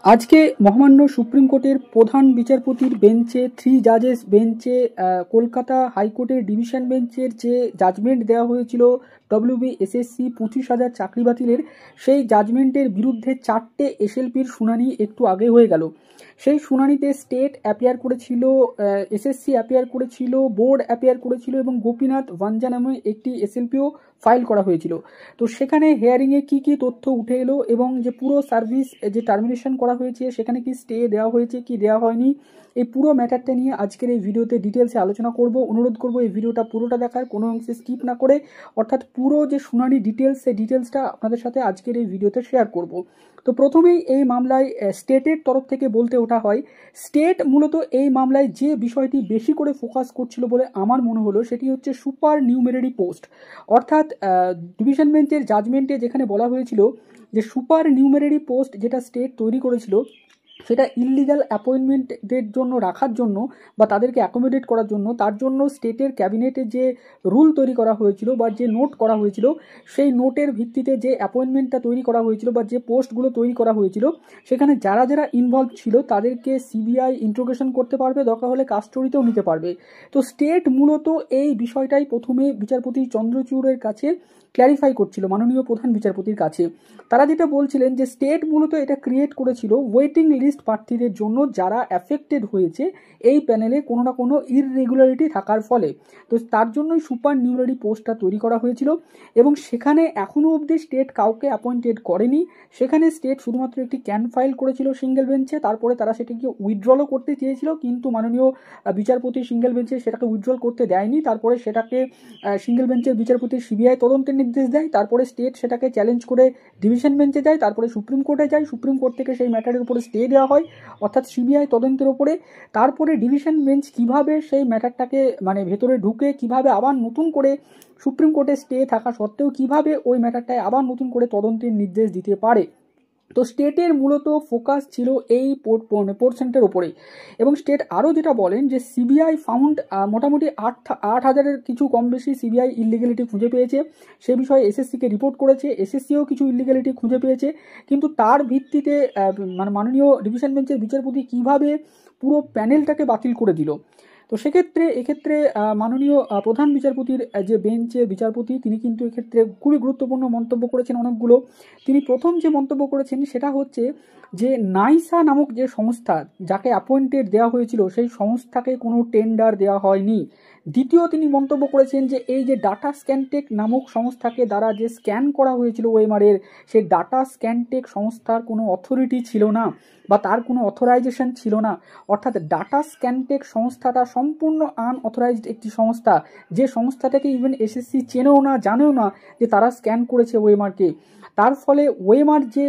আজকে মহামান্য সুপ্রিম কোর্টের প্রধান বিচারপতির বেঞ্চে 3 জাজেস বেঞ্চে কলকাতা হাইকোর্টের ডিভিশন বেঞ্চের যে জাজমেন্ট দেওয়া হয়েছিল WBSSC 25,000 চাকরি বাতিলের, সেই জাজমেন্টের বিরুদ্ধে 4টে SLPর শুনানি একটু আগে হয়ে গেল। সেই শুনানিতে স্টেট অ্যাপিয়ার করেছিল, SSC অ্যাপিয়ার করেছিল, বোর্ড অ্যাপিয়ার করেছিল এবং গোপীনাথ ভাঞ্জা নামে একটি SLPও ফাইল করা হয়েছিল। তো সেখানে হেয়ারিংয়ে কি কি তথ্য উঠে এলো এবং যে পুরো সার্ভিস যে টার্মিনেশন করা হয়েছে সেখানে কি স্টে দেওয়া হয়েছে কি দেওয়া হয়নি, এই পুরো ম্যাটারটা নিয়ে আজকের এই ভিডিওতে ডিটেলসে আলোচনা করব। অনুরোধ করব এই ভিডিওটা পুরোটা দেখার, কোনো অংশে স্কিপ না করে, অর্থাৎ পুরো যে শুনানি ডিটেলস সেই ডিটেলসটা আপনাদের সাথে আজকের এই ভিডিওতে শেয়ার করব। তো প্রথমেই এই মামলায় স্টেটের তরফ থেকে বলতে ওঠা হয়, স্টেট মূলত এই মামলায় যে বিষয়টি বেশি করে ফোকাস করছিল বলে আমার মনে হলো সেটি হচ্ছে সুপার নিউমেরারি পোস্ট। অর্থাৎ ডিভিশন বেঞ্চের জাজমেন্টে যেখানে বলা হয়েছিল যে সুপার নিউমেরারি পোস্ট যেটা স্টেট তৈরি করেছিল সেটা ইললিগাল অ্যাপয়েন্টমেন্টদের জন্য রাখার জন্য বা তাদেরকে অ্যাকোমোডেট করার জন্য, তার জন্য স্টেটের ক্যাবিনেটে যে রুল তৈরি করা হয়েছিল বা যে নোট করা হয়েছিল, সেই নোটের ভিত্তিতে যে অ্যাপয়েন্টমেন্টটা তৈরি করা হয়েছিল বা যে পোস্টগুলো তৈরি করা হয়েছিল সেখানে যারা যারা ইনভলভ ছিল তাদেরকে CBI ইন্ট্রোগেশন করতে পারবে, দরকার হলে কাস্টডিতেও নিতে পারবে। তো স্টেট মূলত এই বিষয়টাই প্রথমে বিচারপতি চন্দ্রচূড়ের কাছে ক্ল্যারিফাই করছিল, মাননীয় প্রধান বিচারপতির কাছে। তারা যেটা বলছিলেন যে স্টেট মূলত এটা ক্রিয়েট করেছিল ওয়েটিং লিস্ট প্রার্থীদের জন্য যারা অ্যাফেক্টেড হয়েছে এই প্যানেলে কোনো না কোনো ইররেগুলারিটি থাকার ফলে। তো তার জন্যই সুপার নিউমেরারি পোস্টটা তৈরি করা হয়েছিল এবং সেখানে এখনও অবধি স্টেট কাউকে অ্যাপয়েন্টেড করেনি। সেখানে স্টেট শুধুমাত্র একটি ক্যান ফাইল করেছিল সিঙ্গেল বেঞ্চে, তারপরে তারা সেটিকে উইথড্রলও করতে চেয়েছিল কিন্তু মাননীয় বিচারপতি সিঙ্গেল বেঞ্চে সেটাকে উইথড্রল করতে দেয়নি। তারপরে সেটাকে সিঙ্গেল বেঞ্চের বিচারপতি CBI তদন্তের নির্দেশ দেয়, তারপরে স্টেট সেটাকে চ্যালেঞ্জ করে ডিভিশন বেঞ্চে যায়, তারপরে সুপ্রিম কোর্টে যায়, সুপ্রিম কোর্ট থেকে সেই ম্যাটারের উপরে স্টে দেওয়া হয় অর্থাৎ CBI তদন্তের উপরে। তারপরে ডিভিশন বেঞ্চ কিভাবে সেই ম্যাটারটাকে ভেতরে ঢুকে কিভাবে আবার নতুন করে সুপ্রিম কোর্টে স্টে থাকা সত্ত্বেও কিভাবে ওই ম্যাটারটায় আবার নতুন করে তদন্তের নির্দেশ দিতে পারে। তো স্টেটের মূলত ফোকাস ছিল এই পোর্শনটার ওপরে। এবং স্টেট আরও যেটা বলেন যে CBI ফাউন্ড মোটামুটি 8,000-এর কিছু কম বেশি CBI ইললিগ্যালিটি খুঁজে পেয়েছে। সে বিষয়ে SSCকে রিপোর্ট করেছে, SSCও কিছু ইললিগ্যালিটি খুঁজে পেয়েছে, কিন্তু তার ভিত্তিতে মাননীয় ডিভিশন বেঞ্চের বিচারপতি কিভাবে পুরো প্যানেলটাকে বাতিল করে দিল। তো এক্ষেত্রে মাননীয় প্রধান বিচারপতির যে বেঞ্চের বিচারপতি তিনি কিন্তু এক্ষেত্রে খুবই গুরুত্বপূর্ণ মন্তব্য করেছেন অনেকগুলো। তিনি প্রথম যে মন্তব্য করেছেন সেটা হচ্ছে যে নাইসা নামক যে সংস্থা যাকে অ্যাপয়েন্টেড দেওয়া হয়েছিল সেই সংস্থাকে কোনো টেন্ডার দেওয়া হয়নি। দ্বিতীয় তিনি মন্তব্য করেছেন যে এই যে ডাটা স্ক্যানটেক নামক সংস্থাকে দ্বারা যে স্ক্যান করা হয়েছিল ওএমআরের, সেই ডাটা স্ক্যানটেক সংস্থার কোনো অথরিটি ছিল না বা তার কোনো অথরাইজেশন ছিল না। অর্থাৎ ডাটা স্ক্যানটেক সংস্থাটা সম্পূর্ণ আনঅথরাইজড একটি সংস্থা, যে সংস্থাটাকে ইভেন SSC চেনেও না, জানেও না যে তারা স্ক্যান করেছে ওএমআরকে। তার ফলে ওএমআর যে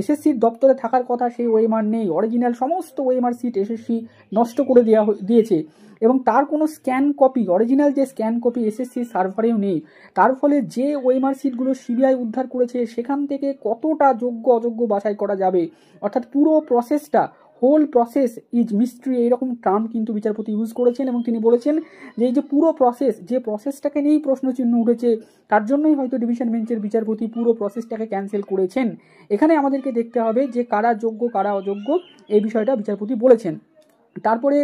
SSCর দপ্তরে থাকার কথা সেই ওএমআর নেই, অরিজিনাল সমস্ত ওএমআর সিট SSC নষ্ট করে দিয়েছে এবং তার কোনো স্ক্যান কপি, অরিজিনাল যে স্ক্যান কপি SSC সার্ভারেও নেই। তার ফলে যে ওএমআর সিটগুলো CBI উদ্ধার করেছে সেখান থেকে কতটা যোগ্য অযোগ্য বাছাই করা যাবে, অর্থাৎ পুরো প্রসেসটা, হোল প্রসেস ইজ মিস্ট্রি, এইরকম টার্ম কিন্তু বিচারপতি ইউজ করেছেন এবং তিনি বলেছেন যে এই যে পুরো প্রসেস, যে প্রসেসটাকে নিয়েই প্রশ্নচিহ্ন উঠেছে তার জন্যই হয়তো ডিভিশন বেঞ্চের বিচারপতি পুরো প্রসেসটাকে ক্যান্সেল করেছেন। এখানে আমাদেরকে দেখতে হবে যে কারা যোগ্য কারা অযোগ্য, এই বিষয়টা বিচারপতি বলেছেন। তারপরে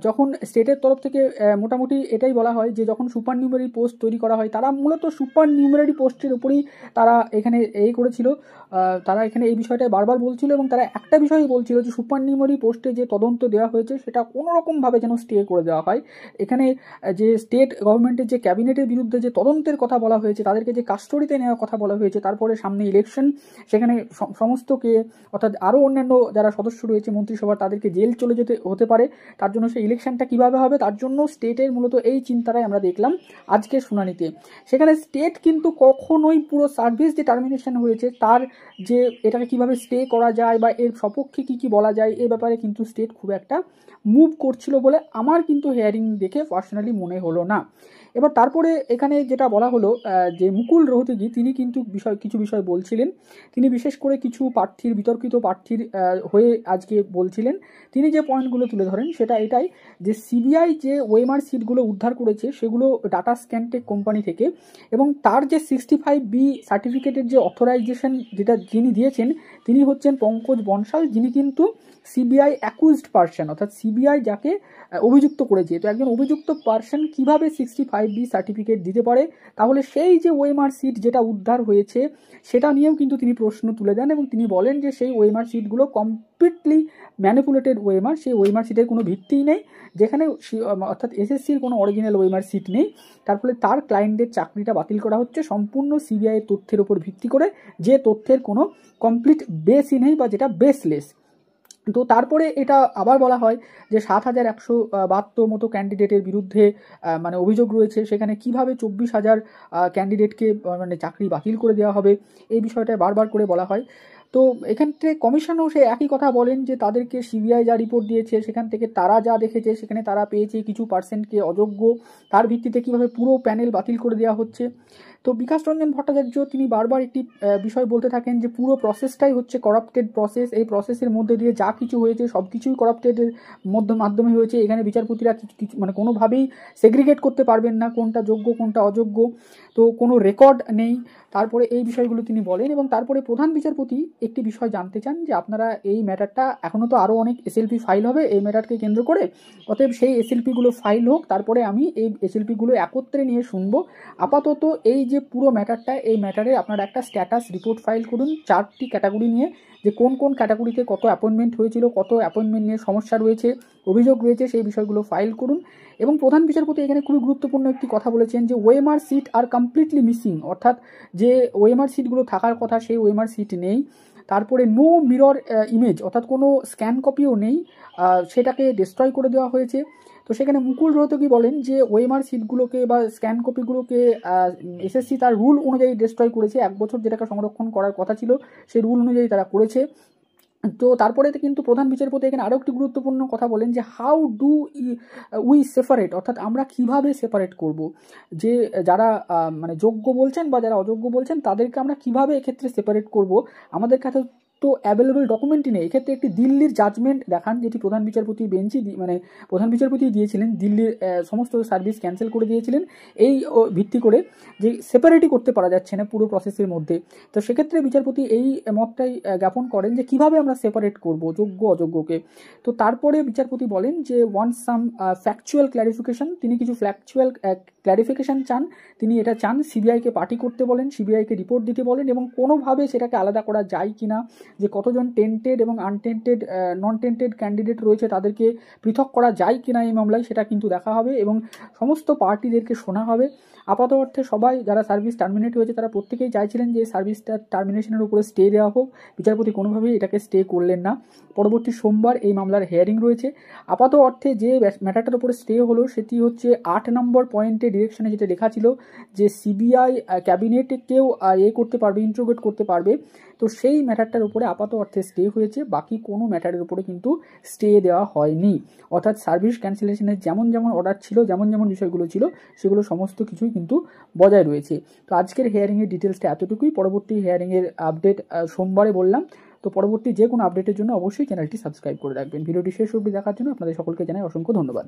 যখন স্টেটের তরফ থেকে মোটামুটি এটাই বলা হয় যে যখন সুপার নিউমেরারি পোস্ট তৈরি করা হয় তারা মূলত সুপার নিউমেরারি পোস্টের উপরেই তারা এখানে করেছিল, তারা এখানে এই বিষয়টাই বারবার বলছিল এবং তারা একটা বিষয়ই বলছিল যে সুপার নিউমেরারি পোস্টে যে তদন্ত দেওয়া হয়েছে সেটা কোনোরকমভাবে যেন স্টে করে দেওয়া হয়। এখানে যে স্টেট গভর্নমেন্টের যে ক্যাবিনেটের বিরুদ্ধে যে তদন্তের কথা বলা হয়েছে, তাদেরকে যে কাস্টডিতে নেওয়ার কথা বলা হয়েছে, তারপরে সামনে ইলেকশন, সেখানে সমস্তকে অর্থাৎ আরও অন্যান্য যারা সদস্য রয়েছে মন্ত্রিসভার তাদেরকে জেল চলে যেতে হতে পারে, তার জন্য সেই ইলেকশনটা কিভাবে হবে তার জন্য স্টেটের মূলত এই চিন্তাটাই আমরা দেখলাম আজকের শুনানিতে। সেখানে স্টেট কিন্তু কখনোই পুরো সার্ভিস যে টার্মিনেশন হয়েছে তার যে এটাকে কিভাবে স্টে করা যায় বা এর সপক্ষে কি বলা যায় এ ব্যাপারে কিন্তু স্টেট খুব একটা মুভ করছিল বলে আমার কিন্তু হেয়ারিং দেখে পার্সোনালি মনে হলো না। এবার তারপরে এখানে যেটা বলা হলো যে মুকুল রোহতগি তিনি কিন্তু কিছু বিষয় বলছিলেন। তিনি বিশেষ করে কিছু বিতর্কিত প্রার্থীর হয়ে আজকে বলছিলেন। তিনি যে পয়েন্টগুলো তুলে ধরেন সেটা এটাই যে সিবিআই যে ওএমআর সিটগুলো উদ্ধার করেছে সেগুলো ডাটা স্ক্যানটেক কোম্পানি থেকে, এবং তার যে 65B সার্টিফিকেটের যে অথরাইজেশন যেটা যিনি দিয়েছেন তিনি হচ্ছেন পঙ্কজ বনশাল, যিনি কিন্তু সিবিআই অ্যাকুজড পার্সন, অর্থাৎ সিবিআই যাকে অভিযুক্ত করেছে। তো একজন অভিযুক্ত পার্সন কিভাবে 65B সার্টিফিকেট দিতে পারে? তাহলে সেই যে ওএমআর সিট যেটা উদ্ধার হয়েছে সেটা নিয়েও কিন্তু তিনি প্রশ্ন তুলে দেন, এবং তিনি বলেন যে সেই ওএমআর সিটগুলো কমপ্লিটলি ম্যানিপুলেটেড ওএমআর, সেই ওএমআর সিটের কোনো ভিত্তিই নেই, যেখানে অর্থাৎ এসএসসির কোনো অরিজিনাল ওএমআর সিট নেই। তার ফলে তার ক্লায়েন্টদের চাকরিটা বাতিল করা হচ্ছে সম্পূর্ণ সিবিআইয়ের তথ্যের উপর ভিত্তি করে, যে তথ্যের কোনো কমপ্লিট বেসই নেই বা যেটা বেসলেস। তো তারপরে এটা আবার বলা হয় যে 7172 মতো ক্যান্ডিডেটের বিরুদ্ধে মানে অভিযোগ রয়েছে, সেখানে কিভাবে 24,000 ক্যান্ডিডেটকে মানে চাকরি বাতিল করে দেওয়া হবে, এই বিষয়টা বারবার করে বলা হয়। তো এখান থেকে কমিশনও সে একই কথা বলেন যে তাদেরকে সিবিআই যা রিপোর্ট দিয়েছে সেখান থেকে তারা যা দেখেছে সেখানে তারা পেয়েছে কিছু পার্সেন্টকে অযোগ্য, তার ভিত্তিতে কিভাবে পুরো প্যানেল বাতিল করে দেওয়া হচ্ছে। তো বিকাশ রঞ্জন ভট্টাচার্য তিনি বারবার একটি বিষয় বলতে থাকেন যে পুরো প্রসেসটাই হচ্ছে করাপ্টেড প্রসেস, এই প্রসেসের মধ্যে দিয়ে যা কিছু হয়েছে সব কিছুই করাপ্টেডের মাধ্যমে হয়েছে। এখানে বিচারপতিরা কিছু মানে কোনোভাবেই সেগ্রিগেট করতে পারবেন না কোনটা যোগ্য কোনটা অযোগ্য, তো কোনো রেকর্ড নেই। তারপরে এই বিষয়গুলো তিনি বলেন, এবং তারপরে প্রধান বিচারপতি একটি বিষয় জানতে চান যে আপনারা এই ম্যাটারটা, এখনও তো আরও অনেক এসএলপি ফাইল হবে এই ম্যাটারকে কেন্দ্র করে, অতএব সেই এসএলপিগুলো ফাইল হোক, তারপরে আমি এই এসএলপিগুলো একত্রে নিয়ে শুনবো। আপাতত এই যে পুরো ম্যাটারটা, এই ম্যাটারে আপনারা একটা স্ট্যাটাস রিপোর্ট ফাইল করুন 4টি ক্যাটাগরি নিয়ে, যে কোন কোন ক্যাটাগরিতে কত অ্যাপয়েন্টমেন্ট হয়েছিল, কত অ্যাপয়েন্টমেন্ট নিয়ে সমস্যা রয়েছে, অভিযোগ রয়েছে, সেই বিষয়গুলো ফাইল করুন। এবং প্রধান বিচারপতি এখানে খুবই গুরুত্বপূর্ণ একটি কথা বলেছেন যে ওএমআর সিট আর কমপ্লিটলি মিসিং, অর্থাৎ যে ওএমআর সিটগুলো থাকার কথা সেই ওএমআর সিট নেই। তারপরে নো মিরর ইমেজ, অর্থাৎ কোনো স্ক্যান কপিও নেই, সেটাকে ডিস্ট্রয় করে দেওয়া হয়েছে। তো সেখানে মুকুল রোহতগি বলেন যে ওএমআর সিটগুলোকে বা স্ক্যান কপিগুলোকে এসএসসি তার রুল অনুযায়ী ডিস্ট্রয় করেছে, 1 বছর যেটাকে সংরক্ষণ করার কথা ছিল সেই রুল অনুযায়ী তারা করেছে। তো তারপরে কিন্তু প্রধান বিচারপতি এখানে আরও একটি গুরুত্বপূর্ণ কথা বলেন যে হাউ ডু উই সেপারেট, অর্থাৎ আমরা কিভাবে সেপারেট করব, যে যারা মানে যোগ্য বলছেন বা যারা অযোগ্য বলছেন তাদেরকে আমরা কিভাবে এক্ষেত্রে সেপারেট করব। আমাদের কাছে তো অ্যাভেলেবল ডকুমেন্টই নেই। এক্ষেত্রে একটি দিল্লির জাজমেন্ট দেখান, যেটি প্রধান বিচারপতির বেঞ্চই মানে প্রধান বিচারপতি দিয়েছিলেন, দিল্লির সমস্ত সার্ভিস ক্যান্সেল করে দিয়েছিলেন এই ভিত্তি করে যে সেপারেটই করতে পারা যাচ্ছে না পুরো প্রসেসের মধ্যে। তো সেক্ষেত্রে বিচারপতি এই মতটাই জ্ঞাপন করেন যে কিভাবে আমরা সেপারেট করব যোগ্য অযোগ্যকে। তো তারপরে বিচারপতি বলেন যে ওয়ান্ট সাম ফ্যাকচুয়াল ক্ল্যারিফিকেশন, তিনি কিছু ফ্যাকচুয়াল ক্ল্যারিফিকেশন চান, তিনি এটা চান সিবিআইকে পার্টি করতে বলেন, সিবিআইকে রিপোর্ট দিতে বলেন, এবং কোনোভাবে সেটাকে আলাদা করা যায় কিনা, যে কতজন টেন্টেড এবং আনটেন্টেড নন টেন্টেড ক্যান্ডিডেট রয়েছে তাদেরকে পৃথক করা যায় কিনা এই মামলায়, সেটা কিন্তু দেখা হবে, এবং সমস্ত পার্টিদেরকে শোনা হবে। আপাত অর্থে সবাই যারা সার্ভিস টার্মিনেট হয়েছে তারা প্রত্যেকেই চাইছিলেন যে সার্ভিসটা টার্মিনেশনের উপরে স্টে দেওয়া হোক, বিচারপতি কোনোভাবেই এটাকে স্টে করলেন না। পরবর্তী সোমবার এই মামলার হিয়ারিং রয়েছে। আপাত অর্থে যে ম্যাটারটার উপরে স্টে হলো সেটি হচ্ছে 8 নম্বর পয়েন্টে ডিরেকশনে যেটা লেখা ছিল যে সিবিআই ক্যাবিনেটকেও করতে পারবে, ইন্ট্রোগেট করতে পারবে। তো সেই ম্যাটারটার উপরে আপাত অর্থে স্টে হয়েছে, বাকি কোনো ম্যাটারের উপরে কিন্তু স্টে দেওয়া হয়নি। অর্থাৎ সার্ভিস ক্যান্সেলেশনের যেমন যেমন অর্ডার ছিল, যেমন যেমন বিষয়গুলো ছিল সেগুলো সমস্ত কিছুই কিন্তু বজায় রয়েছে। তো আজকের হিয়ারিংয়ের ডিটেলসটা এতটুকুই। পরবর্তী হিয়ারিংয়ের আপডেট সোমবারে বললাম। তো পরবর্তী যে কোনো আপডেটের জন্য অবশ্যই চ্যানেলটি সাবস্ক্রাইব করে রাখবেন। ভিডিওটি শেষ অবধি দেখার জন্য আপনাদের সকলকে জানাই অসংখ্য ধন্যবাদ।